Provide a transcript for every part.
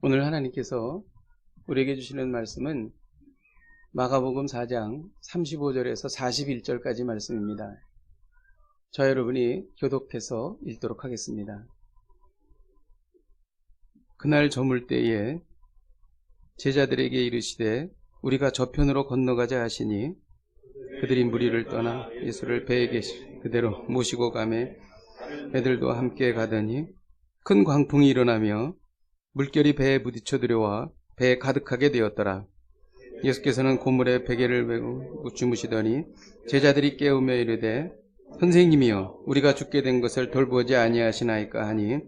오늘 하나님께서 우리에게 주시는 말씀은 마가복음 4장 35절에서 41절까지 말씀입니다. 저 여러분이 교독해서 읽도록 하겠습니다. 그날 저물 때에 제자들에게 이르시되 우리가 저편으로 건너가자 하시니 그들이 무리를 떠나 예수를 배에 계시 그대로 모시고 가매 애들도 함께 가더니 큰 광풍이 일어나며 물결이 배에 부딪혀 들여와 배에 가득하게 되었더라. 예수께서는 고물에 베개를 메고 주무시더니 제자들이 깨우며 이르되 선생님이여 우리가 죽게 된 것을 돌보지 아니하시나이까 하니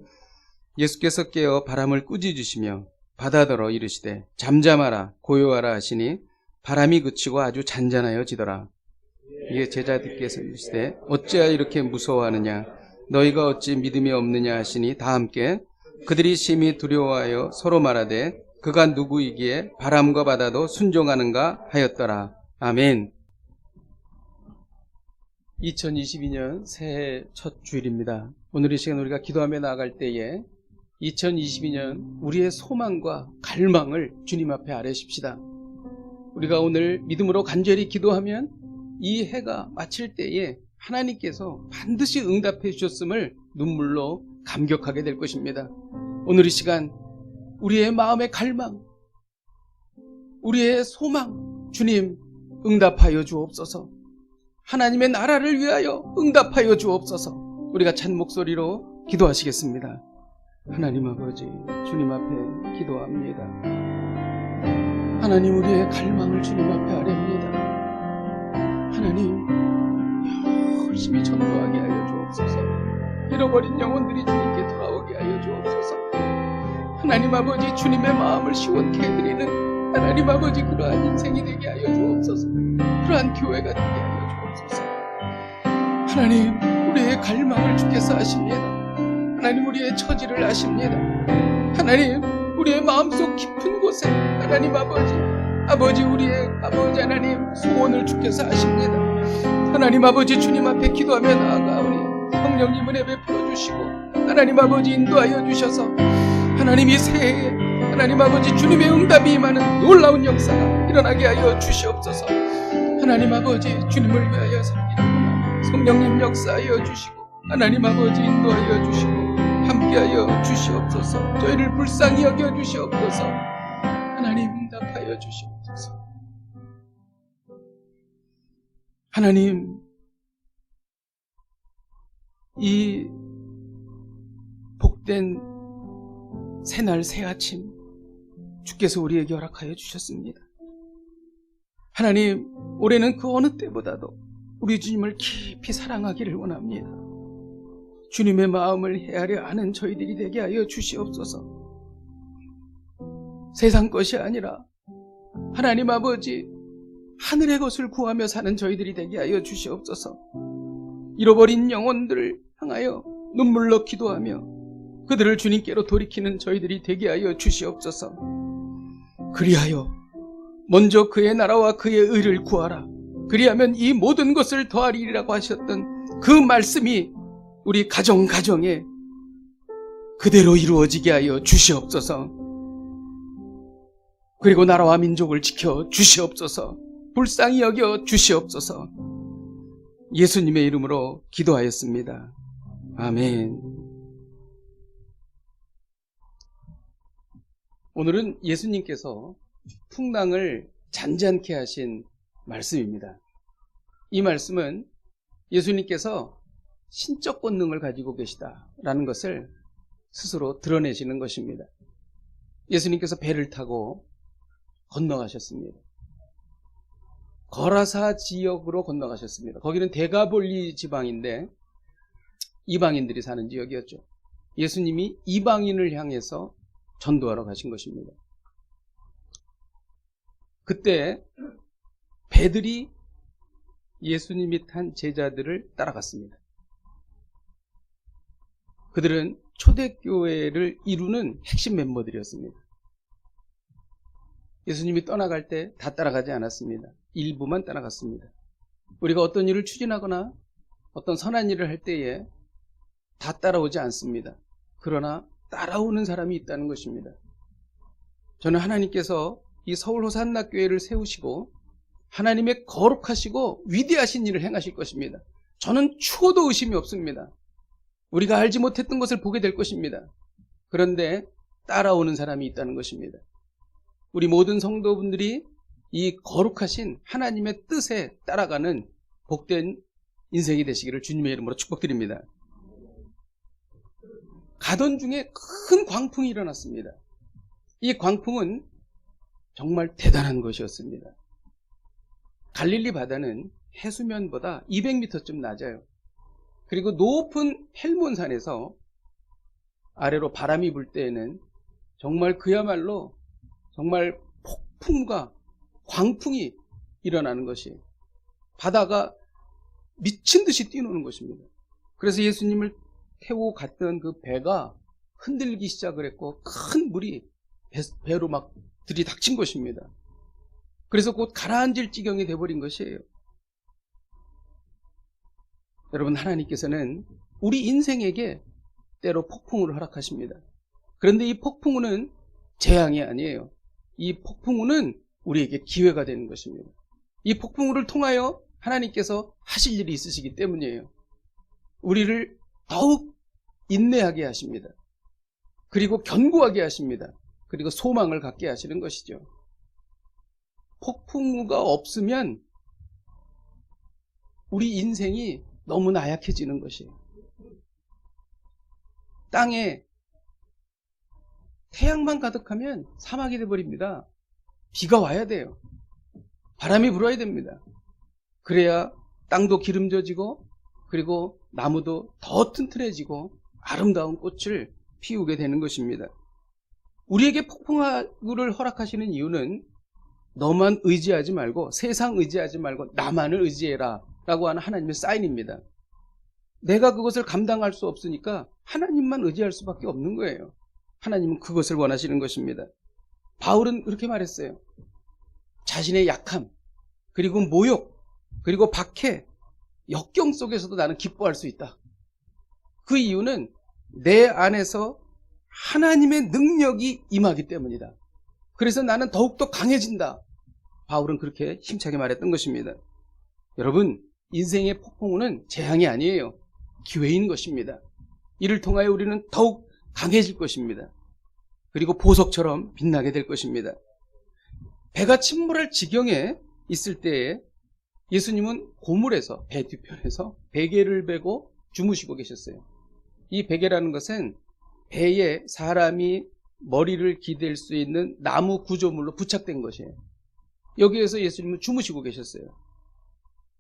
예수께서 깨어 바람을 꾸짖으시며 바다더러 이르시되 잠잠하라 고요하라 하시니 바람이 그치고 아주 잔잔하여지더라. 이에 제자들께서 이르시되 어찌하여 이렇게 무서워하느냐 너희가 어찌 믿음이 없느냐 하시니 다 함께 그들이 심히 두려워하여 서로 말하되 그가 누구이기에 바람과 바다도 순종하는가 하였더라. 아멘. 2022년 새해 첫 주일입니다. 오늘 이 시간 우리가 기도하며 나아갈 때에 2022년 우리의 소망과 갈망을 주님 앞에 아뢰십시다. 우리가 오늘 믿음으로 간절히 기도하면 이 해가 마칠 때에 하나님께서 반드시 응답해 주셨음을 눈물로 감격하게 될 것입니다. 오늘 이 시간 우리의 마음의 갈망, 우리의 소망, 주님 응답하여 주옵소서. 하나님의 나라를 위하여 응답하여 주옵소서. 우리가 찬 목소리로 기도하시겠습니다. 하나님 아버지, 주님 앞에 기도합니다. 하나님, 우리의 갈망을 주님 앞에 아뢰옵니다. 하나님, 열심히 전도하게 하여 주옵소서. 잃어버린 영혼들이 주님께 돌아오게 하여 주옵소서. 하나님 아버지, 주님의 마음을 시원케 해드리는 하나님 아버지, 그러한 인생이 되게 하여 주옵소서. 그러한 교회가 되게 하여 주옵소서. 하나님, 우리의 갈망을 주께서 아십니다. 하나님, 우리의 처지를 아십니다. 하나님, 우리의 마음속 깊은 곳에 하나님 아버지 우리의 아버지 하나님 소원을 주께서 아십니다. 하나님 아버지, 주님 앞에 기도하며 나아가오니 성령님 은혜 베풀어 주시고 하나님 아버지 인도하여 주셔서 하나님 이 새해에 하나님 아버지 주님의 응답이 임하는 놀라운 역사가 일어나게 하여 주시옵소서. 하나님 아버지, 주님을 위하여 살리라. 성령님 역사하여 주시고 하나님 아버지 인도하여 주시고 함께하여 주시옵소서. 저희를 불쌍히 여겨 주시옵소서. 하나님 응답하여 주시옵소서. 하나님, 이 복된 새날 새아침 주께서 우리에게 허락하여 주셨습니다. 하나님, 올해는 그 어느 때보다도 우리 주님을 깊이 사랑하기를 원합니다. 주님의 마음을 헤아려 아는 저희들이 되게 하여 주시옵소서. 세상 것이 아니라 하나님 아버지 하늘의 것을 구하며 사는 저희들이 되게 하여 주시옵소서. 잃어버린 영혼들을 향하여 눈물로 기도하며 그들을 주님께로 돌이키는 저희들이 되게 하여 주시옵소서. 그리하여 먼저 그의 나라와 그의 의를 구하라. 그리하면 이 모든 것을 더하리라고 하셨던 그 말씀이 우리 가정에 그대로 이루어지게 하여 주시옵소서. 그리고 나라와 민족을 지켜 주시옵소서. 불쌍히 여겨 주시옵소서. 예수님의 이름으로 기도하였습니다. 아멘. 오늘은 예수님께서 풍랑을 잔잔케 하신 말씀입니다. 이 말씀은 예수님께서 신적 권능을 가지고 계시다라는 것을 스스로 드러내시는 것입니다. 예수님께서 배를 타고 건너가셨습니다. 거라사 지역으로 건너가셨습니다. 거기는 데가볼리 지방인데 이방인들이 사는 지역이었죠. 예수님이 이방인을 향해서 전도하러 가신 것입니다. 그때 배들이 예수님이 탄 제자들을 따라갔습니다. 그들은 초대교회를 이루는 핵심 멤버들이었습니다. 예수님이 떠나갈 때 다 따라가지 않았습니다. 일부만 따라갔습니다. 우리가 어떤 일을 추진하거나 어떤 선한 일을 할 때에 다 따라오지 않습니다. 그러나 따라오는 사람이 있다는 것입니다. 저는 하나님께서 이 서울 호산나교회를 세우시고 하나님의 거룩하시고 위대하신 일을 행하실 것입니다. 저는 추호도 의심이 없습니다. 우리가 알지 못했던 것을 보게 될 것입니다. 그런데 따라오는 사람이 있다는 것입니다. 우리 모든 성도분들이 이 거룩하신 하나님의 뜻에 따라가는 복된 인생이 되시기를 주님의 이름으로 축복드립니다. 가던 중에 큰 광풍이 일어났습니다. 이 광풍은 정말 대단한 것이었습니다. 갈릴리 바다는 해수면보다 200m쯤 낮아요. 그리고 높은 헬몬산에서 아래로 바람이 불 때에는 정말 그야말로 정말 폭풍과 광풍이 일어나는 것이 바다가 미친 듯이 뛰노는 것입니다. 그래서 예수님을 태우고 갔던 그 배가 흔들리기 시작을 했고 큰 물이 배로 막 들이닥친 것입니다. 그래서 곧 가라앉을 지경이 돼버린 것이에요. 여러분, 하나님께서는 우리 인생에게 때로 폭풍우를 허락하십니다. 그런데 이 폭풍우는 재앙이 아니에요. 이 폭풍우는 우리에게 기회가 되는 것입니다. 이 폭풍우를 통하여 하나님께서 하실 일이 있으시기 때문이에요. 우리를 더욱 인내하게 하십니다. 그리고 견고하게 하십니다. 그리고 소망을 갖게 하시는 것이죠. 폭풍우가 없으면 우리 인생이 너무 나약해지는 것이에요. 땅에 태양만 가득하면 사막이 되어버립니다. 비가 와야 돼요. 바람이 불어야 됩니다. 그래야 땅도 기름져지고 그리고 나무도 더 튼튼해지고 아름다운 꽃을 피우게 되는 것입니다. 우리에게 폭풍우를 허락하시는 이유는 너만 의지하지 말고 세상 의지하지 말고 나만을 의지해라 라고 하는 하나님의 사인입니다. 내가 그것을 감당할 수 없으니까 하나님만 의지할 수밖에 없는 거예요. 하나님은 그것을 원하시는 것입니다. 바울은 그렇게 말했어요. 자신의 약함, 그리고 모욕, 그리고 박해, 역경 속에서도 나는 기뻐할 수 있다. 그 이유는 내 안에서 하나님의 능력이 임하기 때문이다. 그래서 나는 더욱더 강해진다. 바울은 그렇게 힘차게 말했던 것입니다. 여러분, 인생의 폭풍우는 재앙이 아니에요. 기회인 것입니다. 이를 통하여 우리는 더욱 강해질 것입니다. 그리고 보석처럼 빛나게 될 것입니다. 배가 침몰할 지경에 있을 때에 예수님은 고물에서, 배 뒤편에서 베개를 베고 주무시고 계셨어요. 이 베개라는 것은 배에 사람이 머리를 기댈 수 있는 나무 구조물로 부착된 것이에요. 여기에서 예수님은 주무시고 계셨어요.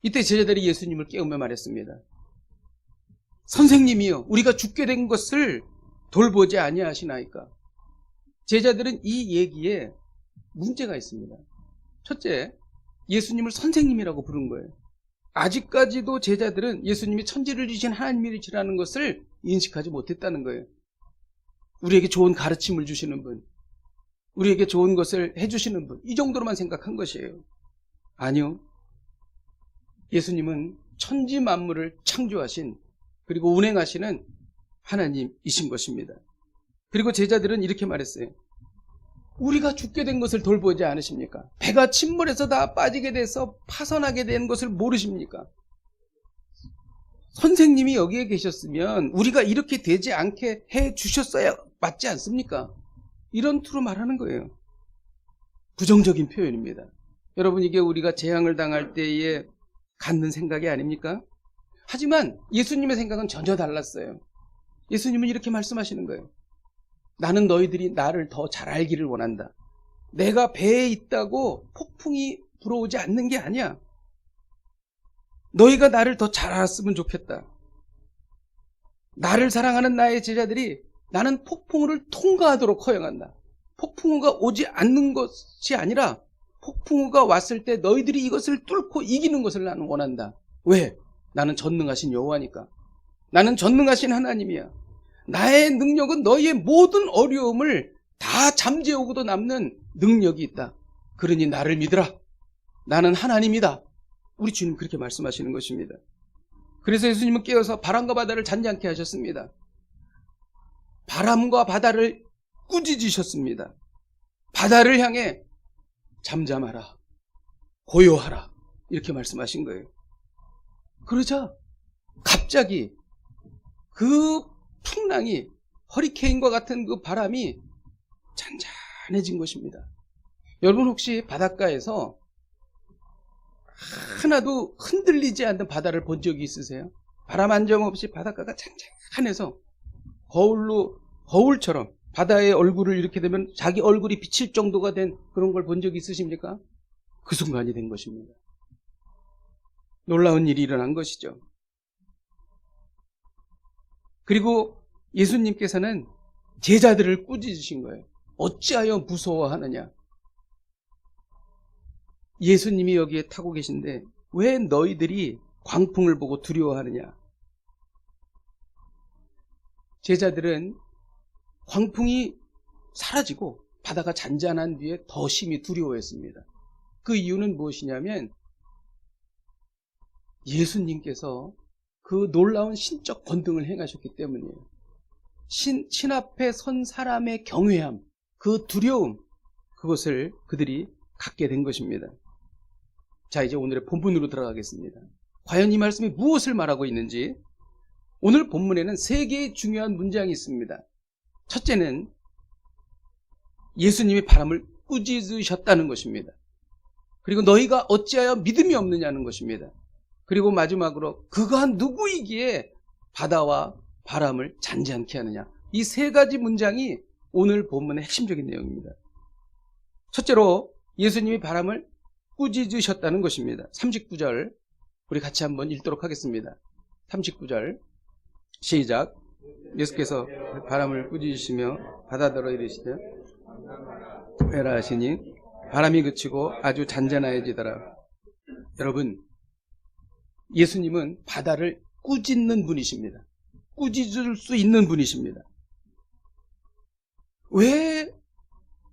이때 제자들이 예수님을 깨우며 말했습니다. 선생님이여, 우리가 죽게 된 것을 돌보지 아니하시나이까. 제자들은 이 얘기에 문제가 있습니다. 첫째, 예수님을 선생님이라고 부른 거예요. 아직까지도 제자들은 예수님이 천지를 지으신 하나님이시라는 것을 인식하지 못했다는 거예요. 우리에게 좋은 가르침을 주시는 분, 우리에게 좋은 것을 해주시는 분, 이 정도로만 생각한 것이에요. 아니요. 예수님은 천지 만물을 창조하신 그리고 운행하시는 하나님이신 것입니다. 그리고 제자들은 이렇게 말했어요. 우리가 죽게 된 것을 돌보지 않으십니까? 배가 침몰해서 다 빠지게 돼서 파선하게 된 것을 모르십니까? 선생님이 여기에 계셨으면 우리가 이렇게 되지 않게 해 주셨어야 맞지 않습니까? 이런 투로 말하는 거예요. 부정적인 표현입니다. 여러분, 이게 우리가 재앙을 당할 때에 갖는 생각이 아닙니까? 하지만 예수님의 생각은 전혀 달랐어요. 예수님은 이렇게 말씀하시는 거예요. 나는 너희들이 나를 더 잘 알기를 원한다. 내가 배에 있다고 폭풍이 불어오지 않는 게 아니야. 너희가 나를 더 잘 알았으면 좋겠다. 나를 사랑하는 나의 제자들이 나는 폭풍우를 통과하도록 허용한다. 폭풍우가 오지 않는 것이 아니라 폭풍우가 왔을 때 너희들이 이것을 뚫고 이기는 것을 나는 원한다. 왜? 나는 전능하신 여호와니까. 나는 전능하신 하나님이야. 나의 능력은 너희의 모든 어려움을 다 잠재우고도 남는 능력이 있다. 그러니 나를 믿으라. 나는 하나님이다. 우리 주님 그렇게 말씀하시는 것입니다. 그래서 예수님은 깨어서 바람과 바다를 잔잔케 하셨습니다. 바람과 바다를 꾸짖으셨습니다. 바다를 향해 잠잠하라, 고요하라 이렇게 말씀하신 거예요. 그러자 갑자기 그 풍랑이 허리케인과 같은 그 바람이 잔잔해진 것입니다. 여러분 혹시 바닷가에서 하나도 흔들리지 않는 바다를 본 적이 있으세요? 바람 한 점 없이 바닷가가 잔잔해서 거울처럼 바다의 얼굴을 이렇게 되면 자기 얼굴이 비칠 정도가 된 그런 걸 본 적이 있으십니까? 그 순간이 된 것입니다. 놀라운 일이 일어난 것이죠. 그리고 예수님께서는 제자들을 꾸짖으신 거예요. 어찌하여 무서워하느냐. 예수님이 여기에 타고 계신데 왜 너희들이 광풍을 보고 두려워하느냐. 제자들은 광풍이 사라지고 바다가 잔잔한 뒤에 더 심히 두려워했습니다. 그 이유는 무엇이냐면 예수님께서 그 놀라운 신적 권능을 행하셨기 때문이에요. 신 앞에 선 사람의 경외함, 그 두려움, 그것을 그들이 갖게 된 것입니다. 자, 이제 오늘의 본문으로 들어가겠습니다. 과연 이 말씀이 무엇을 말하고 있는지. 오늘 본문에는 세 개의 중요한 문장이 있습니다. 첫째는 예수님이 바람을 꾸짖으셨다는 것입니다. 그리고 너희가 어찌하여 믿음이 없느냐는 것입니다. 그리고 마지막으로 그가 누구이기에 바다와 바람을 잔잔케 하느냐. 이 세 가지 문장이 오늘 본문의 핵심적인 내용입니다. 첫째로 예수님이 바람을 꾸짖으셨다는 것입니다. 39절 우리 같이 한번 읽도록 하겠습니다. 39절 시작. 예수께서 바람을 꾸짖으시며 바다더러 이르시되 회라 하시니 바람이 그치고 아주 잔잔해지더라. 여러분, 예수님은 바다를 꾸짖는 분이십니다. 꾸짖을 수 있는 분이십니다. 왜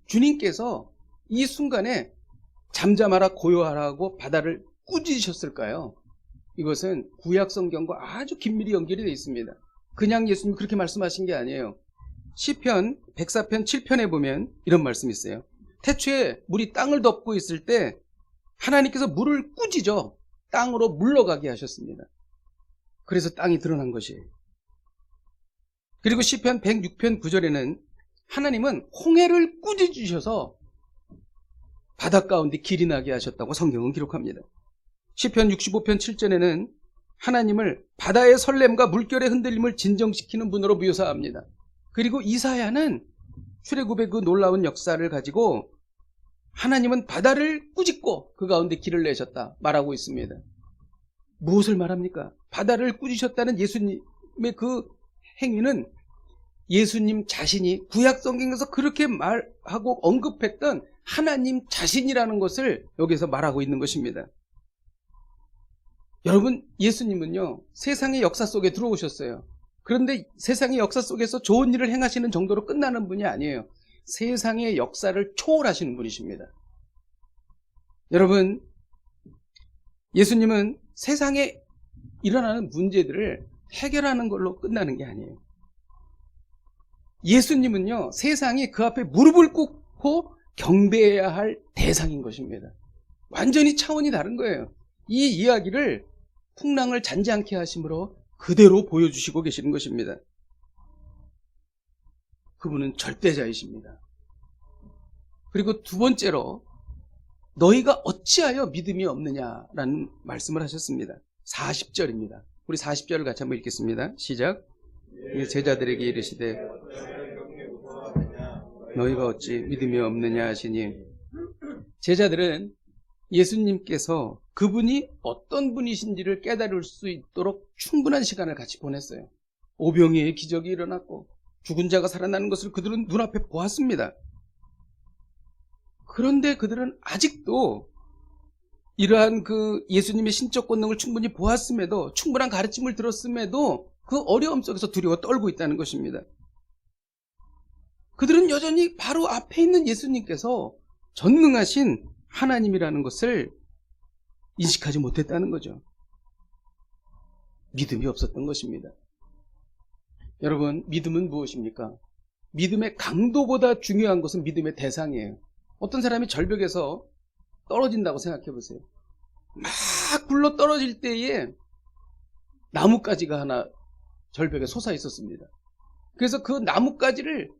주님께서 이 순간에 잠잠하라 고요하라고 바다를 꾸짖으셨을까요? 이것은 구약 성경과 아주 긴밀히 연결이 되어 있습니다. 그냥 예수님이 그렇게 말씀하신 게 아니에요. 시편 104편 7편에 보면 이런 말씀이 있어요. 태초에 물이 땅을 덮고 있을 때 하나님께서 물을 꾸짖어 땅으로 물러가게 하셨습니다. 그래서 땅이 드러난 것이에요. 그리고 시편 106편 9절에는 하나님은 홍해를 꾸짖으셔서 바다 가운데 길이 나게 하셨다고 성경은 기록합니다. 시편 65편 7절에는 하나님을 바다의 설렘과 물결의 흔들림을 진정시키는 분으로 묘사합니다. 그리고 이사야는 출애굽의 그 놀라운 역사를 가지고 하나님은 바다를 꾸짖고 그 가운데 길을 내셨다 말하고 있습니다. 무엇을 말합니까? 바다를 꾸짖으셨다는 예수님의 그 행위는 예수님 자신이 구약 성경에서 그렇게 말하고 언급했던 하나님 자신이라는 것을 여기서 말하고 있는 것입니다. 여러분, 예수님은요 세상의 역사 속에 들어오셨어요. 그런데 세상의 역사 속에서 좋은 일을 행하시는 정도로 끝나는 분이 아니에요. 세상의 역사를 초월하시는 분이십니다. 여러분, 예수님은 세상에 일어나는 문제들을 해결하는 걸로 끝나는 게 아니에요. 예수님은요 세상이 그 앞에 무릎을 꿇고 경배해야 할 대상인 것입니다. 완전히 차원이 다른 거예요. 이 이야기를 풍랑을 잔잔케 하심으로 그대로 보여주시고 계시는 것입니다. 그분은 절대자이십니다. 그리고 두 번째로 너희가 어찌하여 믿음이 없느냐라는 말씀을 하셨습니다. 40절입니다. 우리 40절을 같이 한번 읽겠습니다. 시작. 제자들에게 이르시되 너희가 어찌 믿음이 없느냐 하시니. 제자들은 예수님께서 그분이 어떤 분이신지를 깨달을 수 있도록 충분한 시간을 같이 보냈어요. 오병이의 기적이 일어났고 죽은 자가 살아나는 것을 그들은 눈앞에 보았습니다. 그런데 그들은 아직도 이러한 그 예수님의 신적 권능을 충분히 보았음에도, 충분한 가르침을 들었음에도 그 어려움 속에서 두려워 떨고 있다는 것입니다. 그들은 여전히 바로 앞에 있는 예수님께서 전능하신 하나님이라는 것을 인식하지 못했다는 거죠. 믿음이 없었던 것입니다. 여러분, 믿음은 무엇입니까? 믿음의 강도보다 중요한 것은 믿음의 대상이에요. 어떤 사람이 절벽에서 떨어진다고 생각해 보세요. 막 굴러 떨어질 때에 나뭇가지가 하나 절벽에 솟아 있었습니다. 그래서 그 나뭇가지를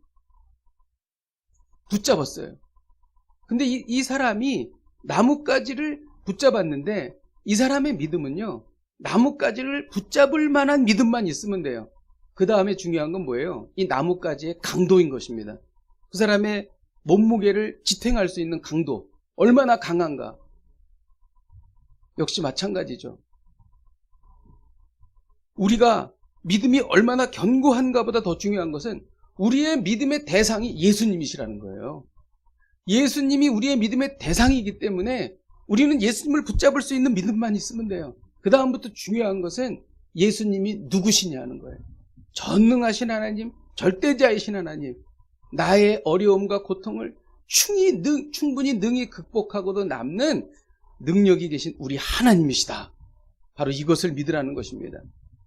붙잡았어요. 근데 이 사람이 나뭇가지를 붙잡았는데 이 사람의 믿음은요, 나뭇가지를 붙잡을 만한 믿음만 있으면 돼요. 그 다음에 중요한 건 뭐예요? 이 나뭇가지의 강도인 것입니다. 그 사람의 몸무게를 지탱할 수 있는 강도, 얼마나 강한가. 역시 마찬가지죠. 우리가 믿음이 얼마나 견고한가 보다 더 중요한 것은 우리의 믿음의 대상이 예수님이시라는 거예요. 예수님이 우리의 믿음의 대상이기 때문에 우리는 예수님을 붙잡을 수 있는 믿음만 있으면 돼요. 그 다음부터 중요한 것은 예수님이 누구시냐는 거예요. 전능하신 하나님, 절대자이신 하나님, 나의 어려움과 고통을 충분히 능히 극복하고도 남는 능력이 계신 우리 하나님이시다. 바로 이것을 믿으라는 것입니다.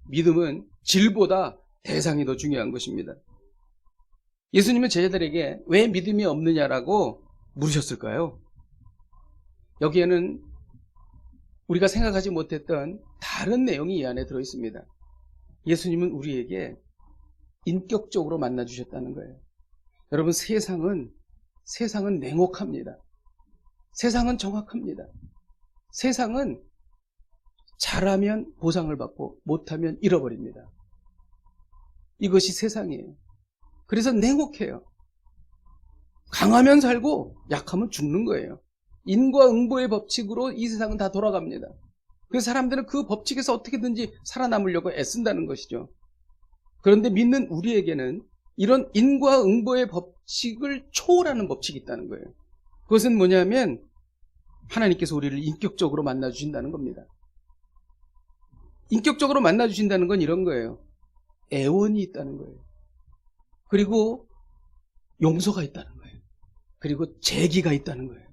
믿음은 질보다 대상이 더 중요한 것입니다. 예수님은 제자들에게 왜 믿음이 없느냐라고 물으셨을까요? 여기에는 우리가 생각하지 못했던 다른 내용이 이 안에 들어있습니다. 예수님은 우리에게 인격적으로 만나주셨다는 거예요. 여러분, 세상은 냉혹합니다. 세상은 정확합니다. 세상은 잘하면 보상을 받고 못하면 잃어버립니다. 이것이 세상이에요. 그래서 냉혹해요. 강하면 살고 약하면 죽는 거예요. 인과응보의 법칙으로 이 세상은 다 돌아갑니다. 그래서 사람들은 그 법칙에서 어떻게든지 살아남으려고 애쓴다는 것이죠. 그런데 믿는 우리에게는 이런 인과응보의 법칙을 초월하는 법칙이 있다는 거예요. 그것은 뭐냐면 하나님께서 우리를 인격적으로 만나주신다는 겁니다. 인격적으로 만나주신다는 건 이런 거예요. 애원이 있다는 거예요. 그리고 용서가 있다는 거예요. 그리고 재기가 있다는 거예요.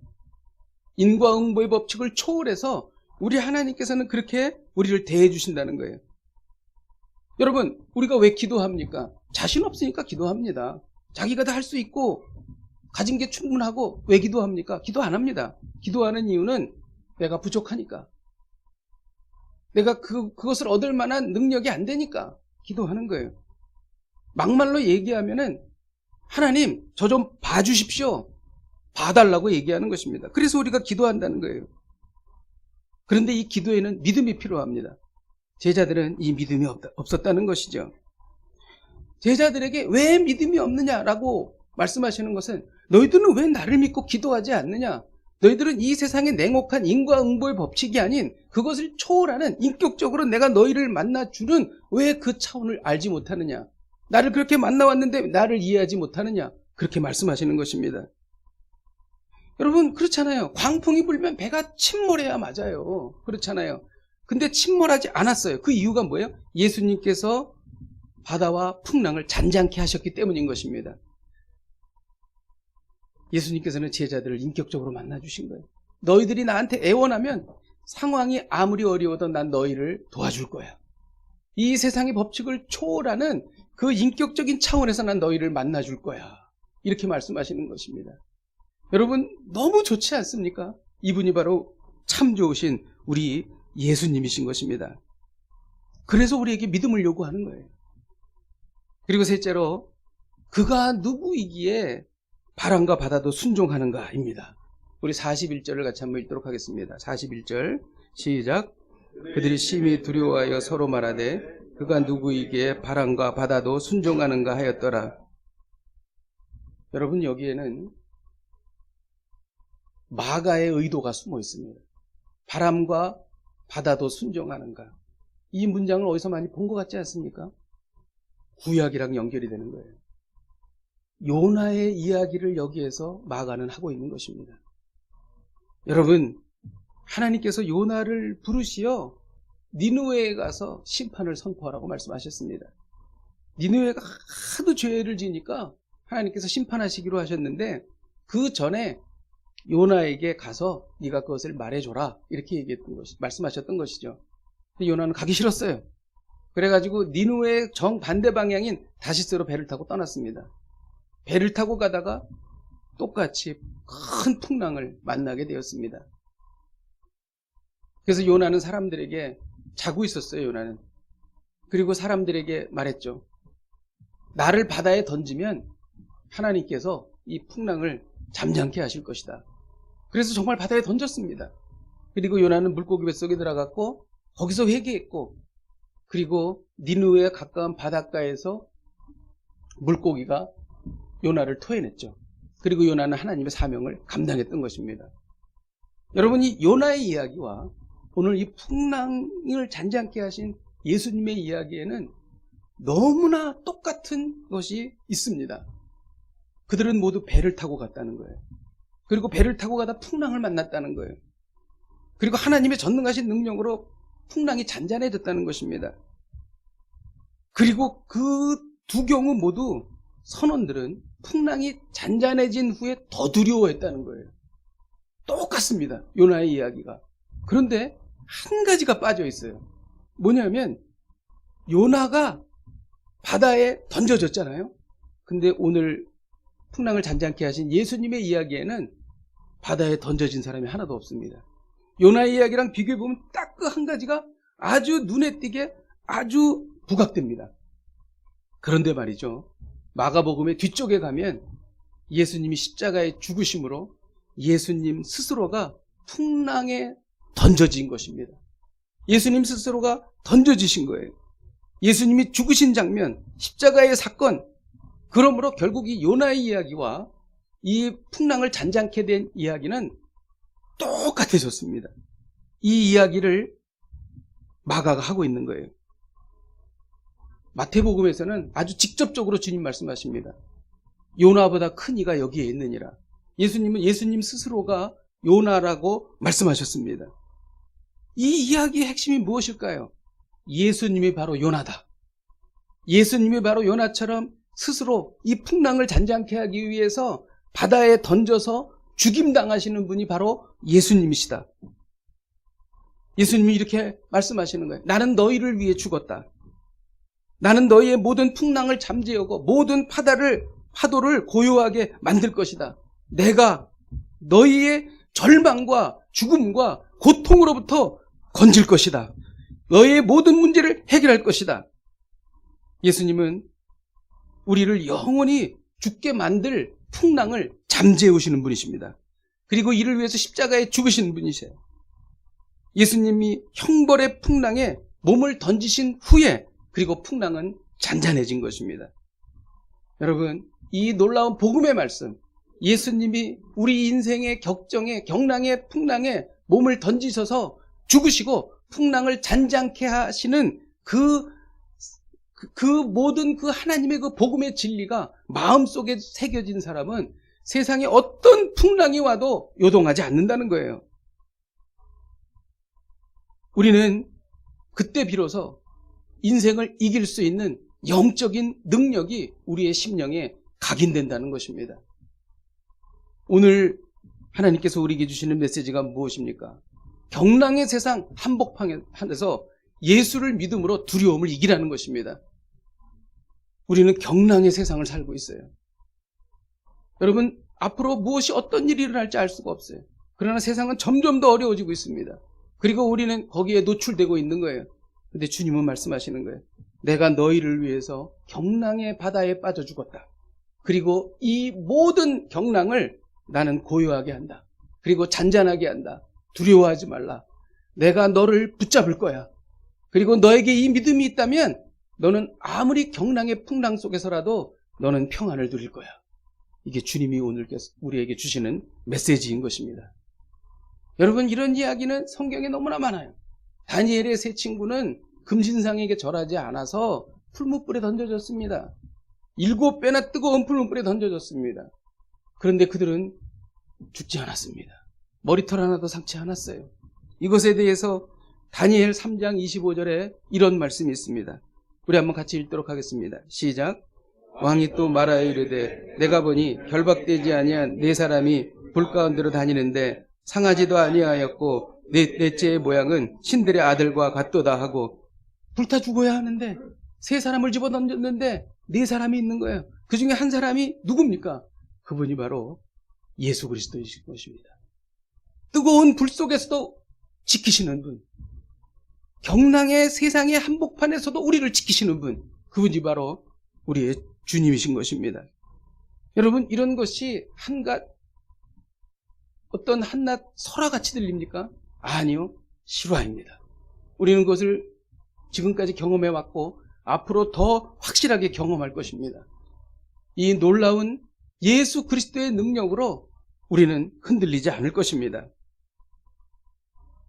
인과응보의 법칙을 초월해서 우리 하나님께서는 그렇게 우리를 대해 주신다는 거예요. 여러분, 우리가 왜 기도합니까? 자신 없으니까 기도합니다. 자기가 다 할 수 있고 가진 게 충분하고 왜 기도합니까? 기도 안 합니다. 기도하는 이유는 내가 부족하니까, 내가 그것을 얻을 만한 능력이 안 되니까 기도하는 거예요. 막말로 얘기하면은 하나님, 저 좀 봐주십시오, 봐달라고 얘기하는 것입니다. 그래서 우리가 기도한다는 거예요. 그런데 이 기도에는 믿음이 필요합니다. 제자들은 이 믿음이 없었다는 것이죠. 제자들에게 왜 믿음이 없느냐라고 말씀하시는 것은 너희들은 왜 나를 믿고 기도하지 않느냐? 너희들은 이 세상의 냉혹한 인과응보의 법칙이 아닌 그것을 초월하는 인격적으로 내가 너희를 만나주는 왜 그 차원을 알지 못하느냐? 나를 그렇게 만나왔는데 나를 이해하지 못하느냐? 그렇게 말씀하시는 것입니다. 여러분, 그렇잖아요. 광풍이 불면 배가 침몰해야 맞아요. 그렇잖아요. 근데 침몰하지 않았어요. 그 이유가 뭐예요? 예수님께서 바다와 풍랑을 잔잔케 하셨기 때문인 것입니다. 예수님께서는 제자들을 인격적으로 만나주신 거예요. 너희들이 나한테 애원하면 상황이 아무리 어려워도 난 너희를 도와줄 거야. 이 세상의 법칙을 초월하는 그 인격적인 차원에서 난 너희를 만나줄 거야. 이렇게 말씀하시는 것입니다. 여러분, 너무 좋지 않습니까? 이분이 바로 참 좋으신 우리 예수님이신 것입니다. 그래서 우리에게 믿음을 요구하는 거예요. 그리고 셋째로, 그가 누구이기에 바람과 바다도 순종하는가입니다. 우리 41절을 같이 한번 읽도록 하겠습니다. 41절 시작. 그들이 심히 두려워하여 서로 말하되 그가 누구이기에 바람과 바다도 순종하는가 하였더라. 여러분, 여기에는 마가의 의도가 숨어 있습니다. 바람과 바다도 순종하는가. 이 문장을 어디서 많이 본 것 같지 않습니까? 구약이랑 연결이 되는 거예요. 요나의 이야기를 여기에서 마가는 하고 있는 것입니다. 여러분, 하나님께서 요나를 부르시어 니느웨에 가서 심판을 선포하라고 말씀하셨습니다. 니느웨가 하도 죄를 지니까 하나님께서 심판하시기로 하셨는데 그 전에 요나에게 가서 네가 그것을 말해줘라, 이렇게 얘기했던 것이, 말씀하셨던 것이죠. 근데 요나는 가기 싫었어요. 그래가지고 니느웨의 정반대 방향인 다시스로 배를 타고 떠났습니다. 배를 타고 가다가 똑같이 큰 풍랑을 만나게 되었습니다. 그래서 요나는 사람들에게 자고 있었어요. 요나는. 그리고 사람들에게 말했죠. 나를 바다에 던지면 하나님께서 이 풍랑을 잠잠케 하실 것이다. 그래서 정말 바다에 던졌습니다. 그리고 요나는 물고기 뱃속에 들어갔고 거기서 회개했고, 그리고 니느웨에 가까운 바닷가에서 물고기가 요나를 토해냈죠. 그리고 요나는 하나님의 사명을 감당했던 것입니다. 여러분, 이 요나의 이야기와 오늘 이 풍랑을 잔잔케 하신 예수님의 이야기에는 너무나 똑같은 것이 있습니다. 그들은 모두 배를 타고 갔다는 거예요. 그리고 배를 타고 가다 풍랑을 만났다는 거예요. 그리고 하나님의 전능하신 능력으로 풍랑이 잔잔해졌다는 것입니다. 그리고 그 두 경우 모두 선원들은 풍랑이 잔잔해진 후에 더 두려워했다는 거예요. 똑같습니다. 요나의 이야기가. 그런데 한 가지가 빠져 있어요. 뭐냐면 요나가 바다에 던져졌잖아요. 근데 오늘 풍랑을 잔잔케 하신 예수님의 이야기에는 바다에 던져진 사람이 하나도 없습니다. 요나의 이야기랑 비교해보면 딱 그 한 가지가 아주 눈에 띄게 아주 부각됩니다. 그런데 말이죠, 마가복음의 뒤쪽에 가면 예수님이 십자가에 죽으심으로 예수님 스스로가 풍랑에 던져진 것입니다. 예수님 스스로가 던져지신 거예요. 예수님이 죽으신 장면, 십자가의 사건, 그러므로 결국 이 요나의 이야기와 이 풍랑을 잔잔케 된 이야기는 똑같아졌습니다. 이 이야기를 마가가 하고 있는 거예요. 마태복음에서는 아주 직접적으로 주님 말씀하십니다. 요나보다 큰 이가 여기에 있느니라. 예수님은 예수님 스스로가 요나라고 말씀하셨습니다. 이 이야기의 핵심이 무엇일까요? 예수님이 바로 요나다. 예수님이 바로 요나처럼 스스로 이 풍랑을 잔잔케 하기 위해서 바다에 던져서 죽임당하시는 분이 바로 예수님이시다. 예수님이 이렇게 말씀하시는 거예요. 나는 너희를 위해 죽었다. 나는 너희의 모든 풍랑을 잠재우고 모든 파도를 고요하게 만들 것이다. 내가 너희의 절망과 죽음과 고통으로부터 건질 것이다. 너희의 모든 문제를 해결할 것이다. 예수님은 우리를 영원히 죽게 만들 풍랑을 잠재우시는 분이십니다. 그리고 이를 위해서 십자가에 죽으시는 분이세요. 예수님이 형벌의 풍랑에 몸을 던지신 후에 그리고 풍랑은 잔잔해진 것입니다. 여러분, 이 놀라운 복음의 말씀, 예수님이 우리 인생의 격정에, 경랑의 풍랑에 몸을 던지셔서 죽으시고 풍랑을 잔잔케 하시는 그 모든 그 하나님의 그 복음의 진리가 마음속에 새겨진 사람은 세상에 어떤 풍랑이 와도 요동하지 않는다는 거예요. 우리는 그때 비로소 인생을 이길 수 있는 영적인 능력이 우리의 심령에 각인된다는 것입니다. 오늘 하나님께서 우리에게 주시는 메시지가 무엇입니까? 경랑의 세상 한복판에서 예수를 믿음으로 두려움을 이기라는 것입니다. 우리는 경랑의 세상을 살고 있어요. 여러분, 앞으로 무엇이 어떤 일이 일어날지 알 수가 없어요. 그러나 세상은 점점 더 어려워지고 있습니다. 그리고 우리는 거기에 노출되고 있는 거예요. 근데 주님은 말씀하시는 거예요. 내가 너희를 위해서 경랑의 바다에 빠져 죽었다. 그리고 이 모든 경랑을 나는 고요하게 한다. 그리고 잔잔하게 한다. 두려워하지 말라. 내가 너를 붙잡을 거야. 그리고 너에게 이 믿음이 있다면 너는 아무리 경랑의 풍랑 속에서라도 너는 평안을 누릴 거야. 이게 주님이 오늘 우리에게 주시는 메시지인 것입니다. 여러분, 이런 이야기는 성경에 너무나 많아요. 다니엘의 세 친구는 금신상에게 절하지 않아서 풀무불에 던져졌습니다. 7배나 뜨거운 풀무불에 던져졌습니다. 그런데 그들은 죽지 않았습니다. 머리털 하나도 상치 않았어요. 이것에 대해서 다니엘 3장 25절에 이런 말씀이 있습니다. 우리 한번 같이 읽도록 하겠습니다. 시작. 왕이 또 말하여 이르되 내가 보니 결박되지 아니한 네 사람이 불 가운데로 다니는데 상하지도 아니하였고 넷째의 모양은 신들의 아들과 같도다 하고, 불타 죽어야 하는데 세 사람을 집어던졌는데 네 사람이 있는 거예요. 그 중에 한 사람이 누굽니까? 그분이 바로 예수 그리스도이실 것입니다. 뜨거운 불 속에서도 지키시는 분, 경랑의 세상의 한복판에서도 우리를 지키시는 분, 그분이 바로 우리의 주님이신 것입니다. 여러분, 이런 것이 어떤 한낱 설화같이 들립니까? 아니요, 실화입니다. 우리는 그것을 지금까지 경험해왔고 앞으로 더 확실하게 경험할 것입니다. 이 놀라운 예수 그리스도의 능력으로 우리는 흔들리지 않을 것입니다.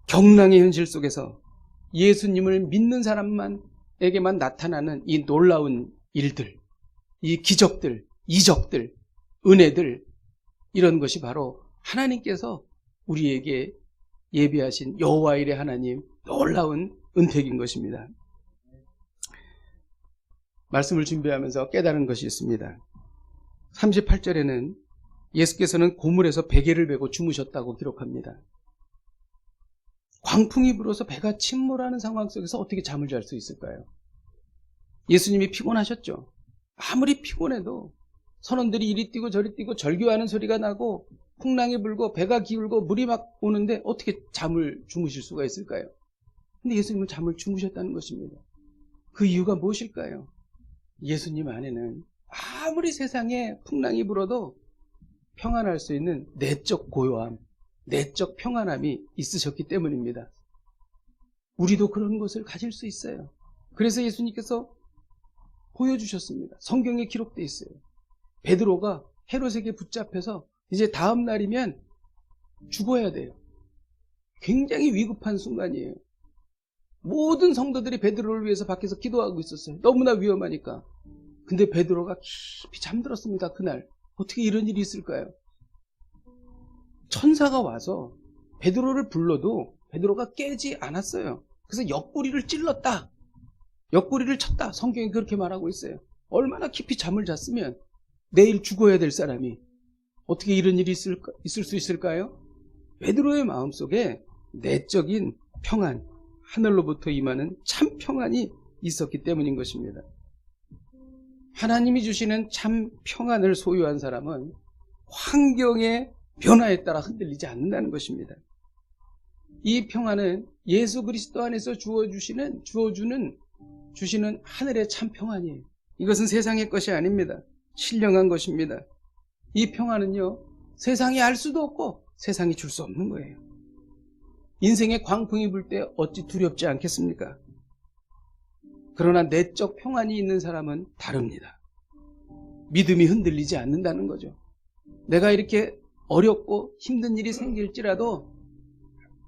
경랑의 현실 속에서 예수님을 믿는 사람에게만 나타나는 이 놀라운 일들, 이 기적들, 이적들, 은혜들, 이런 것이 바로 하나님께서 우리에게 예비하신 여호와일의 하나님 놀라운 은택인 것입니다. 말씀을 준비하면서 깨달은 것이 있습니다. 38절에는 예수께서는 고물에서 베개를 베고 주무셨다고 기록합니다. 광풍이 불어서 배가 침몰하는 상황 속에서 어떻게 잠을 잘 수 있을까요? 예수님이 피곤하셨죠. 아무리 피곤해도 선원들이 이리 뛰고 저리 뛰고 절규하는 소리가 나고 풍랑이 불고 배가 기울고 물이 막 오는데 어떻게 잠을 주무실 수가 있을까요? 근데 예수님은 잠을 주무셨다는 것입니다. 그 이유가 무엇일까요? 예수님 안에는 아무리 세상에 풍랑이 불어도 평안할 수 있는 내적 고요함, 내적 평안함이 있으셨기 때문입니다. 우리도 그런 것을 가질 수 있어요. 그래서 예수님께서 보여주셨습니다. 성경에 기록되어 있어요. 베드로가 헤롯에게 붙잡혀서 이제 다음 날이면 죽어야 돼요. 굉장히 위급한 순간이에요. 모든 성도들이 베드로를 위해서 밖에서 기도하고 있었어요. 너무나 위험하니까. 근데 베드로가 깊이 잠들었습니다. 그날. 어떻게 이런 일이 있을까요? 천사가 와서 베드로를 불러도 베드로가 깨지 않았어요. 그래서 옆구리를 찔렀다. 옆구리를 쳤다. 성경이 그렇게 말하고 있어요. 얼마나 깊이 잠을 잤으면 내일 죽어야 될 사람이 어떻게 이런 일이 있을 수 있을까요? 베드로의 마음속에 내적인 평안, 하늘로부터 임하는 참 평안이 있었기 때문인 것입니다. 하나님이 주시는 참 평안을 소유한 사람은 환경의 변화에 따라 흔들리지 않는다는 것입니다. 이 평안은 예수 그리스도 안에서 주시는 하늘의 참 평안이에요. 이것은 세상의 것이 아닙니다. 신령한 것입니다. 이 평안은요, 세상이 알 수도 없고 세상이 줄 수 없는 거예요. 인생의 광풍이 불 때 어찌 두렵지 않겠습니까? 그러나 내적 평안이 있는 사람은 다릅니다. 믿음이 흔들리지 않는다는 거죠. 내가 이렇게 어렵고 힘든 일이 생길지라도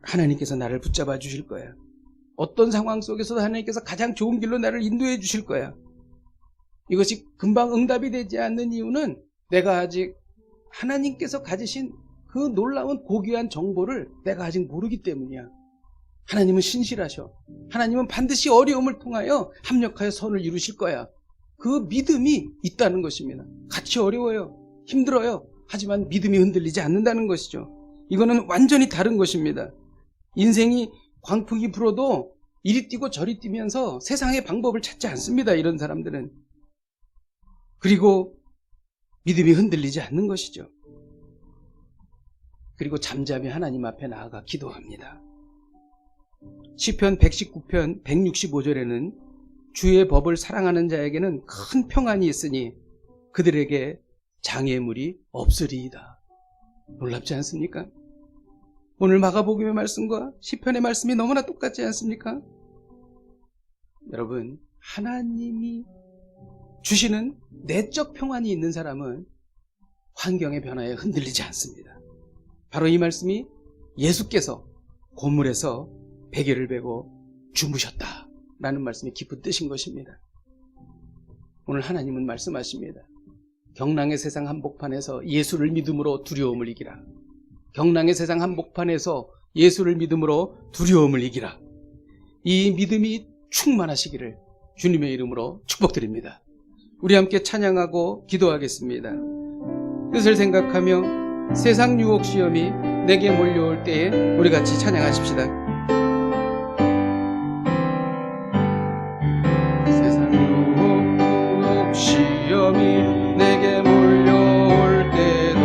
하나님께서 나를 붙잡아 주실 거야. 어떤 상황 속에서도 하나님께서 가장 좋은 길로 나를 인도해 주실 거야. 이것이 금방 응답이 되지 않는 이유는 내가 아직 하나님께서 가지신 그 놀라운 고귀한 정보를 내가 아직 모르기 때문이야. 하나님은 신실하셔. 하나님은 반드시 어려움을 통하여 합력하여 선을 이루실 거야. 그 믿음이 있다는 것입니다. 같이 어려워요. 힘들어요. 하지만 믿음이 흔들리지 않는다는 것이죠. 이거는 완전히 다른 것입니다. 인생이 광풍이 불어도 이리 뛰고 저리 뛰면서 세상의 방법을 찾지 않습니다. 이런 사람들은. 그리고 믿음이 흔들리지 않는 것이죠. 그리고 잠잠히 하나님 앞에 나아가 기도합니다. 시편 119편 165절에는 주의 법을 사랑하는 자에게는 큰 평안이 있으니 그들에게 장애물이 없으리이다. 놀랍지 않습니까? 오늘 마가복음의 말씀과 시편의 말씀이 너무나 똑같지 않습니까? 여러분, 하나님이 주시는 내적 평안이 있는 사람은 환경의 변화에 흔들리지 않습니다. 바로 이 말씀이 예수께서 고물에서 베개를 베고 주무셨다라는 말씀이 깊은 뜻인 것입니다. 오늘 하나님은 말씀하십니다. 경랑의 세상 한복판에서 예수를 믿음으로 두려움을 이기라. 경랑의 세상 한복판에서 예수를 믿음으로 두려움을 이기라. 이 믿음이 충만하시기를 주님의 이름으로 축복드립니다. 우리 함께 찬양하고 기도하겠습니다. 뜻을 생각하며 세상 유혹 시험이 내게 몰려올 때에 우리 같이 찬양하십시다. 세상 유혹 시험이 내게 몰려올 때도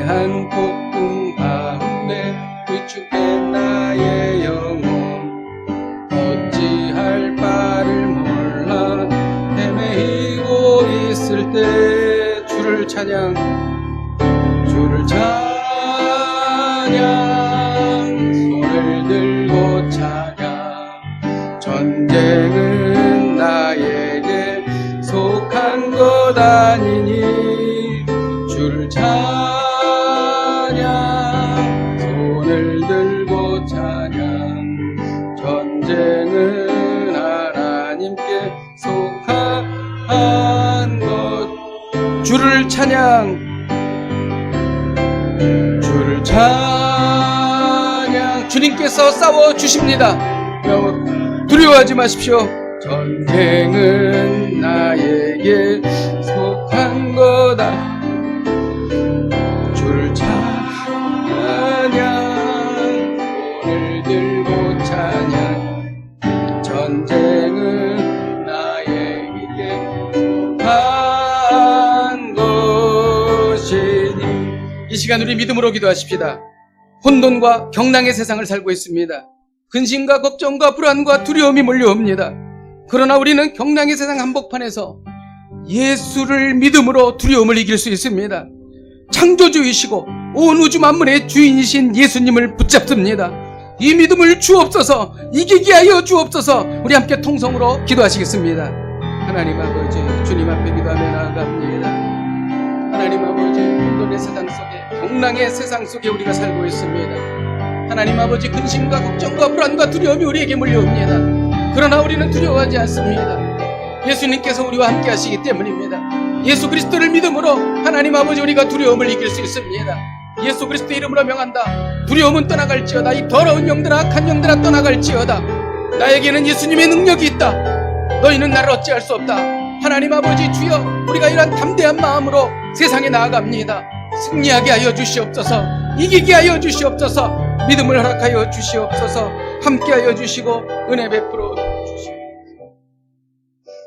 담대한 폭풍 가운데 위축해 나의 영혼 어찌할 바를 몰라 헤매이고 있을 때 주를 찬양 손을 들고 찬양 전쟁은 나에게 속한 것 아니니 주를 찬양 손을 들고 찬양 전쟁은 하나님께 속한 것 주를 찬양 주님께서 싸워주십니다. 두려워하지 마십시오. 전쟁은 나에게 속한 거다. 주를 찬양 손을 들고 찬양 전쟁은 나에게 속한 것이니. 이 시간 우리 믿음으로 기도하십시다. 혼돈과 경랑의 세상을 살고 있습니다. 근심과 걱정과 불안과 두려움이 몰려옵니다. 그러나 우리는 경랑의 세상 한복판에서 예수를 믿음으로 두려움을 이길 수 있습니다. 창조주이시고 온 우주 만물의 주인이신 예수님을 붙잡습니다. 이 믿음을 주옵소서, 이기게 하여 주옵소서. 우리 함께 통성으로 기도하시겠습니다. 하나님 아버지, 주님 앞에 기도하며 나아갑니다. 하나님 아버지, 혼돈의 세상 속에, 경랑의 세상 속에 우리가 살고 있습니다. 하나님 아버지, 근심과 걱정과 불안과 두려움이 우리에게 몰려옵니다. 그러나 우리는 두려워하지 않습니다. 예수님께서 우리와 함께 하시기 때문입니다. 예수 그리스도를 믿음으로 하나님 아버지 우리가 두려움을 이길 수 있습니다. 예수 그리스도 이름으로 명한다. 두려움은 떠나갈지어다. 이 더러운 영들아, 악한 영들아 떠나갈지어다. 나에게는 예수님의 능력이 있다. 너희는 나를 어찌할 수 없다. 하나님 아버지 주여, 우리가 이러한 담대한 마음으로 세상에 나아갑니다. 승리하게 하여 주시옵소서. 이기게 하여 주시옵소서. 믿음을 허락하여 주시옵소서. 함께하여 주시고 은혜 베풀어 주시옵소서.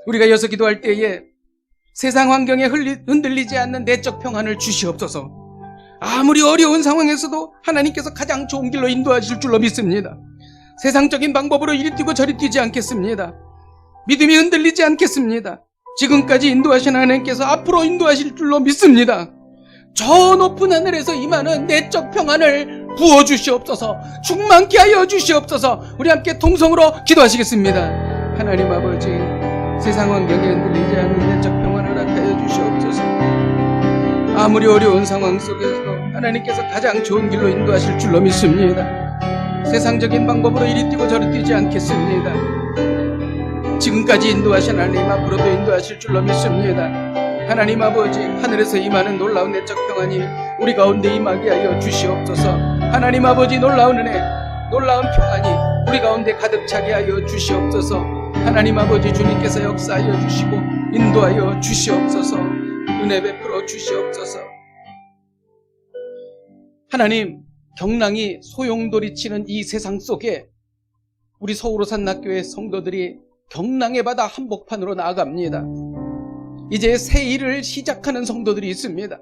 우리가 이어서 기도할 때에 세상 환경에 흔들리지 않는 내적 평안을 주시옵소서. 아무리 어려운 상황에서도 하나님께서 가장 좋은 길로 인도하실 줄로 믿습니다. 세상적인 방법으로 이리 뛰고 저리 뛰지 않겠습니다. 믿음이 흔들리지 않겠습니다. 지금까지 인도하신 하나님께서 앞으로 인도하실 줄로 믿습니다. 저 높은 하늘에서 임하는 내적 평안을 부어주시옵소서. 충만케 하여 주시옵소서. 우리 함께 통성으로 기도하시겠습니다. 하나님 아버지, 세상 환경에 흔들리지 않는 내적 평안을 허락하여 주시옵소서. 아무리 어려운 상황 속에서도 하나님께서 가장 좋은 길로 인도하실 줄로 믿습니다. 세상적인 방법으로 이리 뛰고 저리 뛰지 않겠습니다. 지금까지 인도하신 하나님 앞으로도 인도하실 줄로 믿습니다. 하나님 아버지, 하늘에서 임하는 놀라운 내적 평안이 우리 가운데 임하게 하여 주시옵소서. 하나님 아버지, 놀라운 은혜, 놀라운 평안이 우리 가운데 가득 차게 하여 주시옵소서. 하나님 아버지, 주님께서 역사하여 주시고 인도하여 주시옵소서. 은혜 베풀어 주시옵소서. 하나님, 경랑이 소용돌이치는 이 세상 속에 우리 서울호산학교의 성도들이 경랑의 바다 한복판으로 나아갑니다. 이제 새 일을 시작하는 성도들이 있습니다.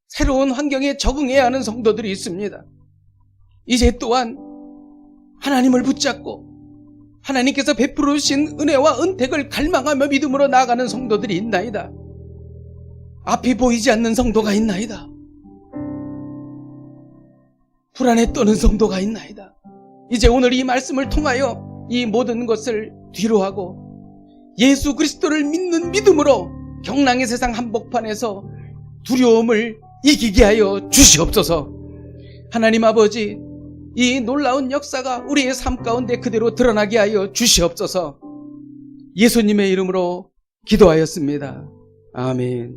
새로운 환경에 적응해야 하는 성도들이 있습니다. 이제 또한 하나님을 붙잡고 하나님께서 베풀어 주신 은혜와 은택을 갈망하며 믿음으로 나아가는 성도들이 있나이다. 앞이 보이지 않는 성도가 있나이다. 불안에 떠는 성도가 있나이다. 이제 오늘 이 말씀을 통하여 이 모든 것을 뒤로하고 예수 그리스도를 믿는 믿음으로 경랑의 세상 한복판에서 두려움을 이기게 하여 주시옵소서. 하나님 아버지, 이 놀라운 역사가 우리의 삶 가운데 그대로 드러나게 하여 주시옵소서. 예수님의 이름으로 기도하였습니다. 아멘.